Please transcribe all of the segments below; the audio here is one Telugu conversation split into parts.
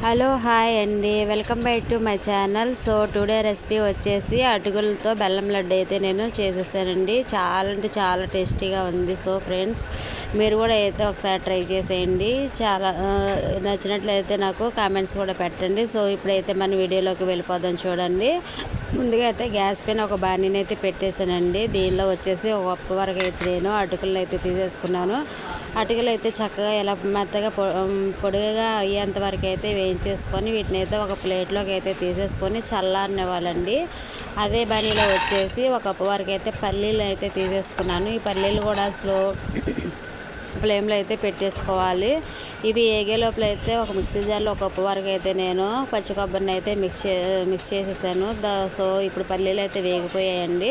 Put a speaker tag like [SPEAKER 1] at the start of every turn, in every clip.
[SPEAKER 1] హలో హాయ్ అండి, welcome back to my channel. So today recipe వచ్చేసి అటుకులతో బెల్లం లడ్డు అయితే నేను చేసేసానండి. చాలా అంటే చాలా టేస్టీగా ఉంది. సో ఫ్రెండ్స్, మీరు కూడా అయితే ఒకసారి ట్రై చేసేయండి. చాలా నచ్చినట్లయితే నాకు కామెంట్స్ కూడా పెట్టండి. సో ఇప్పుడైతే మన వీడియోలోకి వెళ్ళిపోదాం. చూడండి, ముందుగా అయితే గ్యాస్ పైన ఒక బాణీని అయితే పెట్టేశానండి. దీనిలో వచ్చేసి ఒక కప్పు వరకు అయితే నేను అటుకులను అయితే తీసేసుకున్నాను. అటుకులు అయితే చక్కగా ఇలా మెత్తగా పొడిగా అయ్యేంత వరకు అయితే వేయించేసుకొని వీటిని అయితే ఒక ప్లేట్లోకి అయితే తీసేసుకొని చల్లారనివ్వాలండి. అదే బాణీలో వచ్చేసి ఒక కప్పు వరకు అయితే పల్లీలు అయితే తీసేసుకున్నాను. ఈ పల్లీలు కూడా స్లో ఫ్లేమ్లో అయితే పెట్టేసుకోవాలి. ఇవి ఏగే లోపల అయితే ఒక మిక్సీ జార్లో ఒక కప్పు వరకు అయితే నేను పచ్చి కొబ్బరిని అయితే మిక్స్ చేసేసాను. సో ఇప్పుడు పల్లీలు అయితే వేగిపోయాయండి.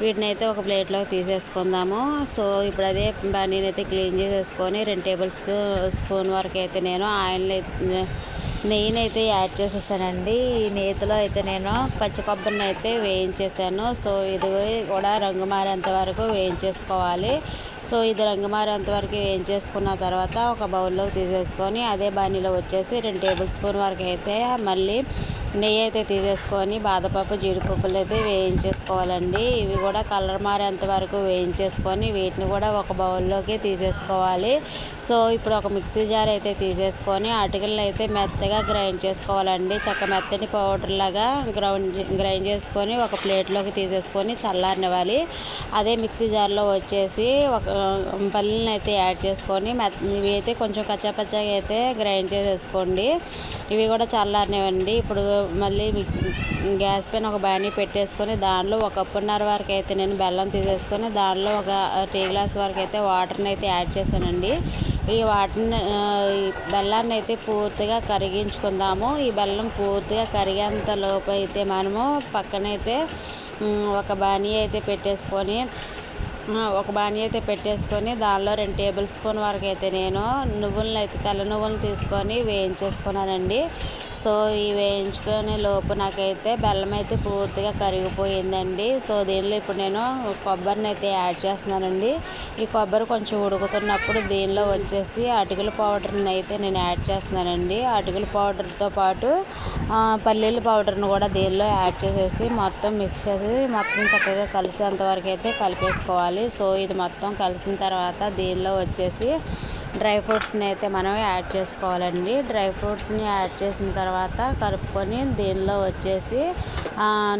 [SPEAKER 1] వీటిని అయితే ఒక ప్లేట్లోకి తీసేసుకుందాము. సో ఇప్పుడు అదే బాణీని అయితే క్లీన్ చేసేసుకొని 2 టేబుల్ స్పూన్ వరకు అయితే నేను నెయ్యిని అయితే యాడ్ చేసేసానండి. ఈ నేతిలో అయితే నేను పచ్చి కొబ్బరిని అయితే వేయించేసాను. సో ఇది కూడా రంగు మారేంత వరకు వేయించేసుకోవాలి. సో ఇది రంగు మారేంత వరకు వేయించేసుకున్న తర్వాత ఒక బౌల్లోకి తీసేసుకొని అదే బాణీలో వచ్చేసి 2 టేబుల్ స్పూన్ వరకు అయితే మళ్ళీ నెయ్యి అయితే తీసేసుకొని బాదపప్పు జీడిపప్పులు అయితే వేయించేసుకోవాలండి. ఇవి కూడా కలర్ మారేంత వరకు వేయించేసుకొని వీటిని కూడా ఒక బౌల్లోకి తీసేసుకోవాలి. సో ఇప్పుడు ఒక మిక్సీ జార్ అయితే తీసేసుకొని అటుకులను అయితే మెత్తగా గ్రైండ్ చేసుకోవాలండి. చక్క మెత్తని పౌడర్ లాగా గ్రైండ్ చేసుకొని ఒక ప్లేట్లోకి తీసేసుకొని చల్లారనివ్వాలి. అదే మిక్సీ జార్లో వచ్చేసి ఒక పల్లీలను అయితే యాడ్ చేసుకొని ఇవి అయితే కొంచెం కచ్చాపచ్చాగా అయితే గ్రైండ్ చేసేసుకోండి. ఇవి కూడా చల్లారనివ్వండి. ఇప్పుడు మళ్ళీ గ్యాస్ పైన ఒక బాణీ పెట్టేసుకొని దానిలో 1.5 కప్పు వరకు అయితే నేను బెల్లం తీసేసుకొని దానిలో ఒక టీ గ్లాస్ వరకు అయితే వాటర్ని అయితే యాడ్ చేశానండి. ఈ బెల్లాన్ని అయితే పూర్తిగా కరిగించుకుందాము. ఈ బెల్లం పూర్తిగా కరిగేంత లోపు అయితే మనము పక్కనైతే ఒక బాణీ అయితే పెట్టేసుకొని దానిలో 2 టేబుల్ స్పూన్ వరకు అయితే నేను తెల్ల నువ్వులను తీసుకొని వేయించేసుకున్నానండి. సో ఈ వేయించుకునే లోపు నాకైతే బెల్లం అయితే పూర్తిగా కరిగిపోయిందండి. సో దీనిలో ఇప్పుడు నేను కొబ్బరిని అయితే యాడ్ చేస్తున్నానండి. ఈ కొబ్బరి కొంచెం ఉడుకుతున్నప్పుడు దీనిలో వచ్చేసి అటుకుల పౌడర్ని అయితే నేను యాడ్ చేస్తున్నానండి. అటుకుల పౌడర్తో పాటు పల్లీల పౌడర్ని కూడా దీనిలో యాడ్ చేసేసి మొత్తం మిక్స్ చేసి మొత్తం చక్కగా కలిసేంత వరకు అయితే కలిపేసుకోవాలి. సో ఇది మొత్తం కలిసిన తర్వాత దీనిలో వచ్చేసి డ్రై ఫ్రూట్స్ని అయితే మనం యాడ్ చేసుకోవాలండి. డ్రై ఫ్రూట్స్ని యాడ్ చేసిన తర్వాత కలుపుకొని దీనిలో వచ్చేసి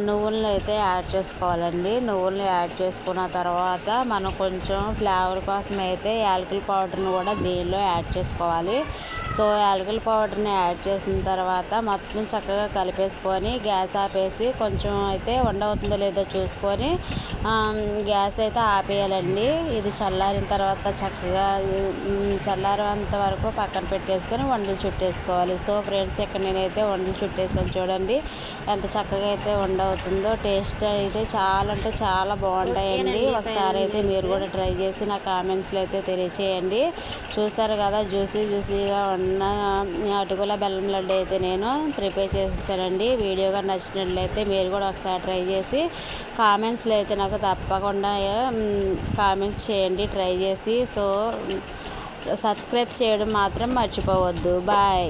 [SPEAKER 1] నువ్వులను అయితే యాడ్ చేసుకోవాలండి. నువ్వులను యాడ్ చేసుకున్న తర్వాత మనం కొంచెం ఫ్లేవర్ కోసం అయితే యాలకుల పౌడర్ని కూడా దీనిలో యాడ్ చేసుకోవాలి. సో యాలకుల పౌడర్ని యాడ్ చేసిన తర్వాత మొత్తం చక్కగా కలిపేసుకొని గ్యాస్ ఆపేసి కొంచెం అయితే ఉండవుతుందో లేదో చూసుకొని గ్యాస్ అయితే ఆపేయాలండి. ఇది చల్లారిన తర్వాత చక్కగా చల్లారేంత వరకు పక్కన పెట్టేసుకొని వండలు చుట్టేసుకోవాలి. సో ఫ్రెండ్స్, ఇక్కడ నేనైతే వండలు చుట్టేసాను. చూడండి ఎంత చక్కగా అయితే వండవుతుందో. టేస్ట్ అయితే చాలా అంటే చాలా బాగుంటాయండి. ఒకసారి అయితే మీరు కూడా ట్రై చేసి నా కామెంట్స్లో అయితే తెలియచేయండి. చూసారు కదా, జ్యూసీగా ఉన్న అటుకుల బెల్లం లడ్డు అయితే నేను ప్రిపేర్ చేసేసానండి. వీడియోగా నచ్చినట్లయితే మీరు కూడా ఒకసారి ట్రై చేసి కామెంట్స్లో అయితే నాకు తప్పకుండా కామెంట్స్ చేయండి ట్రై చేసి. సో సబ్స్క్రైబ్ చేయడం మాత్రం మర్చిపోవద్దు. బాయ్.